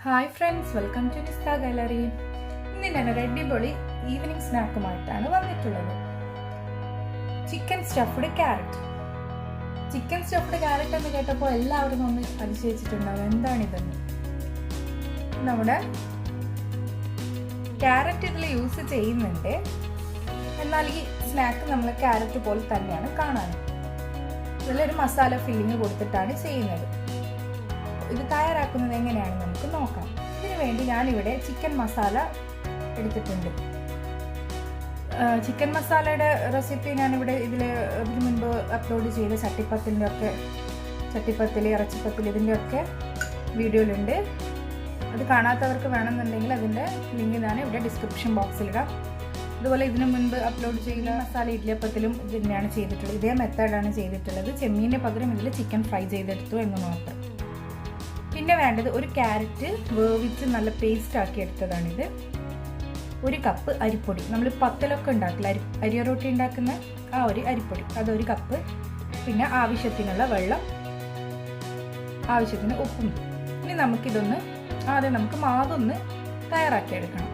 Hi friends, welcome to Nista Gallery. ഇന്ന് ഞാൻ ഒരു അടിപൊളി ഈവനിങ് സ്നാക്കുമായിട്ടാണ് വന്നിട്ടുള്ളത്. Chicken stuffed carrot. Chicken stuffed carrot എന്ന് കേട്ടപ്പോൾ എല്ലാവരും ഒന്ന് അതിശയിച്ചിട്ടുണ്ടാവും, എന്താണിതെന്ന്. നമ്മുടെ ക്യാരറ്റ് ഇതിൽ യൂസ് ചെയ്യുന്നുണ്ട്, എന്നാൽ ഈ സ്നാക്ക് നമ്മൾ ക്യാരറ്റ് പോലെ തന്നെയാണ് കാണാൻ. ഇതിലൊരു മസാല ഫില്ലിങ് കൊടുത്തിട്ടാണ് ചെയ്യുന്നത്. ഇത് തയ്യാറാക്കുന്നത് എങ്ങനെയാണെന്ന് നമുക്ക് നോക്കാം. ഇതിനു വേണ്ടി ഞാനിവിടെ ചിക്കൻ മസാല എടുത്തിട്ടുണ്ട്. ചിക്കൻ മസാലയുടെ റെസിപ്പി ഞാനിവിടെ ഇതിന് മുൻപ് അപ്ലോഡ് ചെയ്ത ചട്ടിപ്പത്തിൽ, ഇറച്ചിപ്പത്തിൽ ഇതിൻ്റെയൊക്കെ വീഡിയോയിലുണ്ട്. അത് കാണാത്തവർക്ക് വേണമെന്നുണ്ടെങ്കിൽ അതിൻ്റെ ലിങ്ക് ഞാൻ ഇവിടെ ഡിസ്ക്രിപ്ഷൻ ബോക്സിലിടാം. അതുപോലെ ഇതിനു മുൻപ് അപ്ലോഡ് ചെയ്ത മസാല ഇഡ്ലിയപ്പത്തിലും ഇത് തന്നെയാണ് ചെയ്തിട്ടുള്ളത്. ഇതേ മെത്തേഡാണ് ചെയ്തിട്ടുള്ളത്. ചെമ്മീൻ്റെ പകരം ഇതിൽ ചിക്കൻ ഫ്രൈ ചെയ്തെടുത്തു എന്ന് മാത്രം. പിന്നെ വേണ്ടത് ഒരു ക്യാരറ്റ് വേവിച്ച് നല്ല പേസ്റ്റ് ആക്കി എടുത്തതാണിത്. 1 കപ്പ് അരിപ്പൊടി, നമ്മൾ പത്തലൊക്കെ ഉണ്ടാക്കില്ല, അരി റൊട്ടി ഉണ്ടാക്കുന്ന ആ ഒരു അരിപ്പൊടി, അതൊരു കപ്പ്. പിന്നെ ആവശ്യത്തിനുള്ള വെള്ളം, ആവശ്യത്തിന് ഉപ്പും. ഇനി നമുക്കിതൊന്ന് ആദ്യം നമുക്ക് മാവൊന്ന് തയ്യാറാക്കിയെടുക്കണം.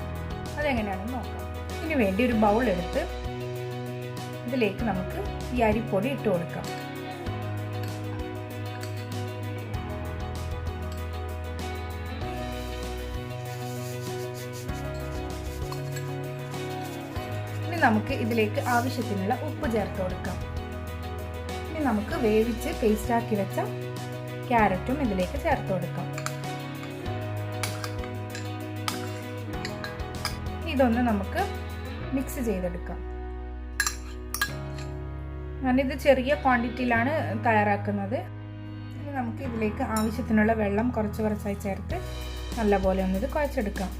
അതെങ്ങനെയാണെന്ന് നോക്കാം. ഇതിന് വേണ്ടി ഒരു ബൗൾ എടുത്ത് ഇതിലേക്ക് നമുക്ക് ഈ അരിപ്പൊടി ഇട്ട് കൊടുക്കാം. നമുക്ക് ഇതിലേക്ക് ആവശ്യത്തിനുള്ള ഉപ്പ് ചേർത്ത് കൊടുക്കാം. ഇനി നമുക്ക് വേവിച്ച് പേസ്റ്റാക്കി വെച്ച ക്യാരറ്റും ഇതിലേക്ക് ചേർത്ത് കൊടുക്കാം. ഇതൊന്ന് നമുക്ക് മിക്സ് ചെയ്തെടുക്കാം. ഞാനിത് ചെറിയ ക്വാണ്ടിറ്റിയിലാണ് തയ്യാറാക്കുന്നത്. ഇനി നമുക്ക് ഇതിലേക്ക് ആവശ്യത്തിനുള്ള വെള്ളം കുറച്ച് കുറച്ചായി ചേർത്ത് നല്ലപോലെ ഒന്നിത് കുഴച്ചെടുക്കാം.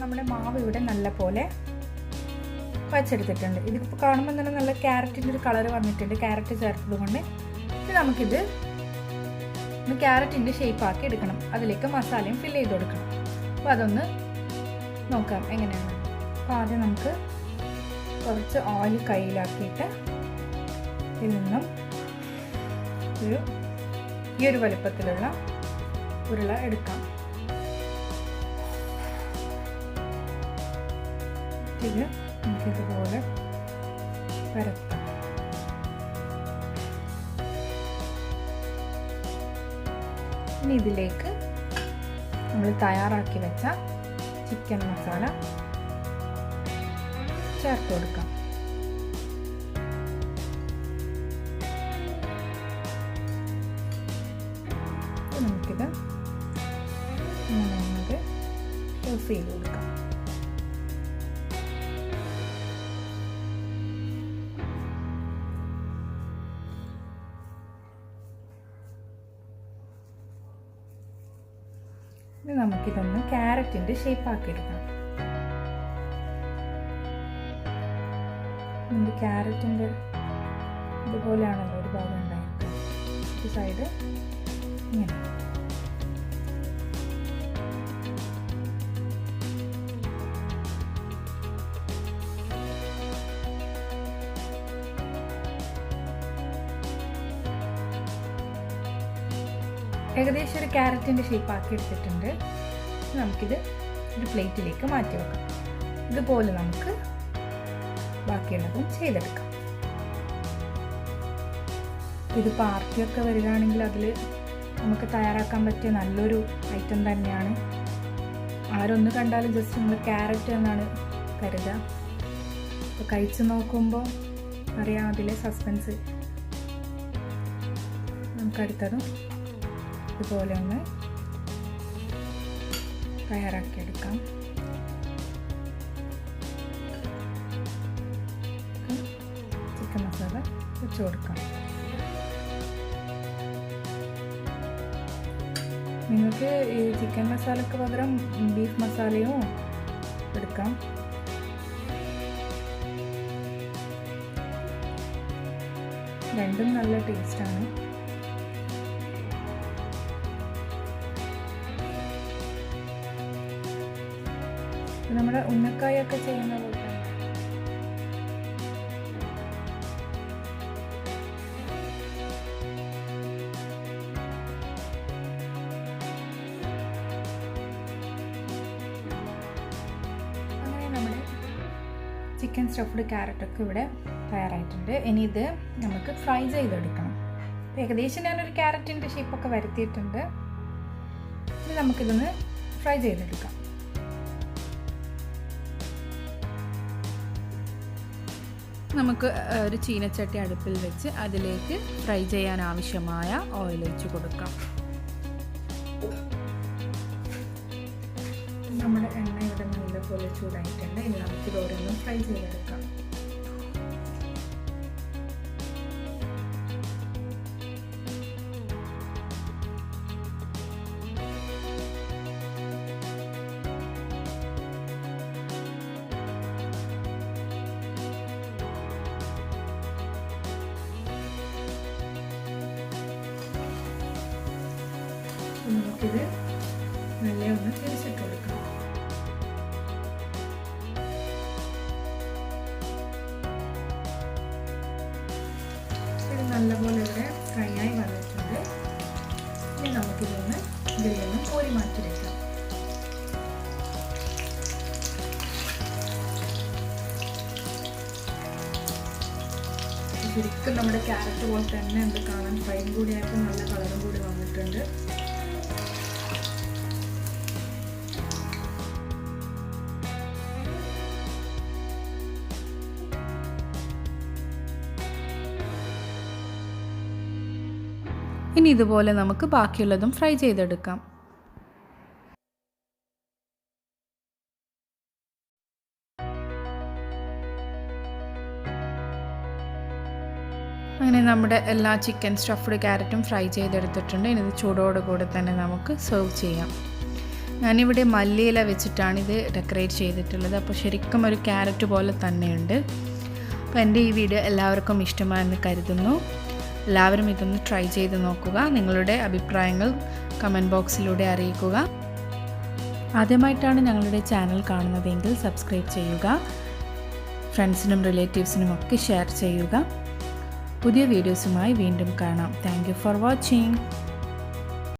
നമ്മുടെ മാവ് ഇവിടെ നല്ല പോലെ വച്ചെടുത്തിട്ടുണ്ട്. ഇതിപ്പോൾ കാണുമ്പോൾ തന്നെ നല്ല ക്യാരറ്റിൻ്റെ ഒരു കളർ വന്നിട്ടുണ്ട്, ക്യാരറ്റ് ചേർത്തത് കൊണ്ട്. ഇത് നമുക്കിത് ക്യാരറ്റിൻ്റെ ഷേപ്പാക്കി എടുക്കണം. അതിലേക്ക് മസാലയും ഫില്ല് ചെയ്ത് കൊടുക്കണം. അപ്പോൾ അതൊന്ന് നോക്കാം എങ്ങനെയാണ്. അപ്പോൾ ആദ്യം നമുക്ക് കുറച്ച് ഓയിൽ കയ്യിലാക്കിയിട്ട് ഇതിൽ നിന്നും ഈ ഒരു വലുപ്പത്തിലുള്ള ഉരുള എടുക്കാം. ഇത് നമുക്കിതുപോലെ പരത്താം. ഇനി ഇതിലേക്ക് നമ്മൾ തയ്യാറാക്കി വെച്ച ചിക്കൻ മസാല ചേർത്ത് കൊടുക്കാം. നമുക്കിത് ടോസ് ചെയ്ത് കൊടുക്കാം. നമുക്കിതൊന്ന് ക്യാരറ്റിൻ്റെ ഷേപ്പാക്കി എടുക്കണം. ക്യാരറ്റിൻ്റെ ഇതുപോലെയാണല്ലോ ഒരു ഭാഗം ഉണ്ടായിരിക്കും, ഒരു സൈഡ് ഇങ്ങനെ. ഏകദേശം ഒരു ക്യാരറ്റിൻ്റെ ഷേപ്പ് ആക്കി എടുത്തിട്ടുണ്ട്. നമുക്കിത് ഒരു പ്ലേറ്റിലേക്ക് മാറ്റി വെക്കാം. ഇതുപോലെ നമുക്ക് ബാക്കിയുള്ളതും ചെയ്തെടുക്കാം. ഇത് പാർട്ടിയൊക്കെ വരികയാണെങ്കിൽ അതിൽ നമുക്ക് തയ്യാറാക്കാൻ പറ്റിയ നല്ലൊരു ഐറ്റം തന്നെയാണ്. ആരൊന്ന് കണ്ടാലും ജസ്റ്റ് നമ്മൾ ക്യാരറ്റ് എന്നാണ് കരുതുക. അപ്പോൾ കഴിച്ച് നോക്കുമ്പോൾ അറിയാം അതിലെ സസ്പെൻസ്. നമുക്കടുത്തതും ഇതുപോലെ ഒന്ന് തയ്യാറാക്കിയെടുക്കാം. ചിക്കൻ മസാല വെച്ച് കൊടുക്കാം. നിങ്ങൾക്ക് ഈ ചിക്കൻ മസാലയ്ക്ക് പകരം ബീഫ് മസാലയും എടുക്കാം. രണ്ടും നല്ല ടേസ്റ്റാണ്. നമ്മുടെ ഉന്നക്കായൊക്കെ ചെയ്യുന്ന പോലെ അങ്ങനെ നമ്മുടെ ചിക്കൻ സ്റ്റഫ്ഡ് ക്യാരറ്റൊക്കെ ഇവിടെ തയ്യാറായിട്ടുണ്ട്. ഇനി ഇത് നമുക്ക് ഫ്രൈ ചെയ്തെടുക്കണം. ഏകദേശം ഞാനൊരു ക്യാരറ്റിൻ്റെ ഷേപ്പൊക്കെ വരുത്തിയിട്ടുണ്ട്. ഇനി നമുക്കിതൊന്ന് ഫ്രൈ ചെയ്തെടുക്കാം. നമുക്ക് ഒരു ചീനച്ചട്ടി അടുപ്പിൽ വെച്ച് അതിലേക്ക് ഫ്രൈ ചെയ്യാൻ ആവശ്യമായ ഓയിൽ ഒഴിച്ച് കൊടുക്കാം. നമ്മുടെ എണ്ണ ഇവിടെ നല്ലപോലെ ചൂടായിട്ടുണ്ട്. ഇനി നമുക്കിത് ഓരോന്നും ഫ്രൈ ചെയ്തെടുക്കാം. നമുക്കിത് നല്ല ഒന്ന് തിരിച്ചിട്ട് കൊടുക്കാം. ഇത് നല്ലപോലെ ഇവിടെ ഫ്രൈ ആയി വന്നിട്ടുണ്ട്. ഇനി നമുക്കിതൊന്ന് ഇതിൽ നിന്ന് കോരി മാറ്റി വെക്കാം. ശരിക്കും നമ്മുടെ ക്യാരറ്റ് പോലെ തന്നെ ഉണ്ട് കാണാൻ. ഫ്രൈയും കൂടി ആയപ്പോൾ നല്ല കളറും കൂടി വന്നിട്ടുണ്ട്. ഇനി ഇതുപോലെ നമുക്ക് ബാക്കിയുള്ളതും ഫ്രൈ ചെയ്തെടുക്കാം. അങ്ങനെ നമ്മുടെ എല്ലാ ചിക്കൻ സ്റ്റഫ്ഡ് ക്യാരറ്റും ഫ്രൈ ചെയ്തെടുത്തിട്ടുണ്ട്. ഇനി ഇത് ചൂടോടുകൂടി തന്നെ നമുക്ക് സെർവ് ചെയ്യാം. ഞാനിവിടെ മല്ലിയില വെച്ചിട്ടാണ് ഇത് ഡെക്കറേറ്റ് ചെയ്തിട്ടുള്ളത്. അപ്പോൾ ശരിക്കും ഒരു ക്യാരറ്റ് പോലെ തന്നെയുണ്ട്. അപ്പോൾ എൻ്റെ ഈ വീഡിയോ എല്ലാവർക്കും ഇഷ്ടമായെന്ന് കരുതുന്നു. എല്ലാവരും ഇതൊന്ന് ട്രൈ ചെയ്ത് നോക്കുക. നിങ്ങളുടെ അഭിപ്രായങ്ങൾ കമൻറ്റ് ബോക്സിലൂടെ അറിയിക്കുക. ആദ്യമായിട്ടാണ് ഞങ്ങളുടെ ചാനൽ കാണുന്നതെങ്കിൽ സബ്സ്ക്രൈബ് ചെയ്യുക. ഫ്രണ്ട്സിനും റിലേറ്റീവ്സിനും ഒക്കെ ഷെയർ ചെയ്യുക. പുതിയ വീഡിയോസുമായി വീണ്ടും കാണാം. Thank you for watching.